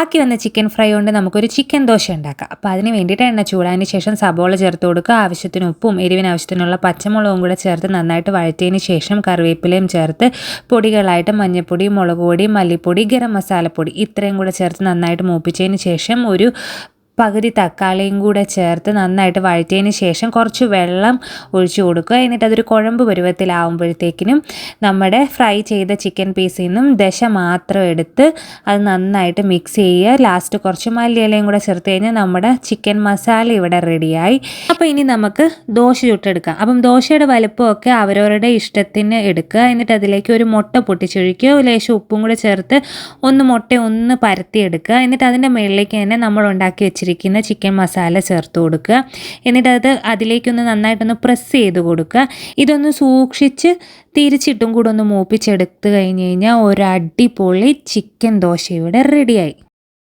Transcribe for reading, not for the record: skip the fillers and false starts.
ബാക്കി വന്ന chicken fry കൊണ്ട് നമുക്കൊരു ചിക്കൻ ദോശ ഉണ്ടാക്കാം. അപ്പോൾ അതിന് വേണ്ടിയിട്ട് എണ്ണ ചൂടായതിന് ശേഷം സബോള ചേർത്ത് കൊടുക്കുക. ആവശ്യത്തിന് ഉപ്പും എരിവിന് ആവശ്യത്തിനുള്ള പച്ചമുളകും കൂടെ ചേർത്ത് നന്നായിട്ട് വഴറ്റിയതിന് ശേഷം കറിവേപ്പിലയും ചേർത്ത് പൊടികളായിട്ട് മഞ്ഞൾപ്പൊടി, മുളക് പൊടി, മല്ലിപ്പൊടി, ഗരം മസാലപ്പൊടി ഇത്രയും കൂടെ ചേർത്ത് നന്നായിട്ട് മൂപ്പിച്ചതിന് ശേഷം ഒരു പകുതി തക്കാളിയും കൂടെ ചേർത്ത് നന്നായിട്ട് വഴറ്റിയതിന് ശേഷം കുറച്ച് വെള്ളം ഒഴിച്ചു കൊടുക്കുക. എന്നിട്ട് അതൊരു കുഴമ്പ് പരുവത്തിലാവുമ്പോഴത്തേക്കിനും നമ്മുടെ ഫ്രൈ ചെയ്ത ചിക്കൻ പീസിൽ നിന്നും ദശ മാത്രം എടുത്ത് അത് നന്നായിട്ട് മിക്സ് ചെയ്യുക. ലാസ്റ്റ് കുറച്ച് മല്ലിയിലയും കൂടെ ചേർത്ത് കഴിഞ്ഞാൽ നമ്മുടെ ചിക്കൻ മസാല ഇവിടെ റെഡിയായി. അപ്പോൾ ഇനി നമുക്ക് ദോശ ചുട്ടെടുക്കാം. അപ്പം ദോശയുടെ വലുപ്പമൊക്കെ അവരവരുടെ ഇഷ്ടത്തിന് എടുക്കുക. എന്നിട്ട് അതിലേക്ക് ഒരു മുട്ട പൊട്ടിച്ചൊഴിക്കുക. ലേശം ഉപ്പും കൂടെ ചേർത്ത് മുട്ട ഒന്ന് പരത്തിയെടുക്കുക. എന്നിട്ട് അതിൻ്റെ മുകളിലേക്ക് തന്നെ നമ്മൾ ഉണ്ടാക്കി വെച്ചിരിക്കുന്ന ചിക്കൻ മസാല ചേർത്ത് കൊടുക്കുക. എന്നിട്ട് അതിലേക്കൊന്ന് നന്നായിട്ടൊന്ന് പ്രസ് ചെയ്ത് കൊടുക്കുക. ഇതൊന്ന് സൂക്ഷിച്ച് തിരിച്ചിട്ടും കൂടെ ഒന്ന് മൂപ്പിച്ചെടുത്ത് കഴിഞ്ഞ് കഴിഞ്ഞാൽ ഒരു അടിപൊളി ചിക്കൻ ദോശ ഇവിടെ റെഡിയായി.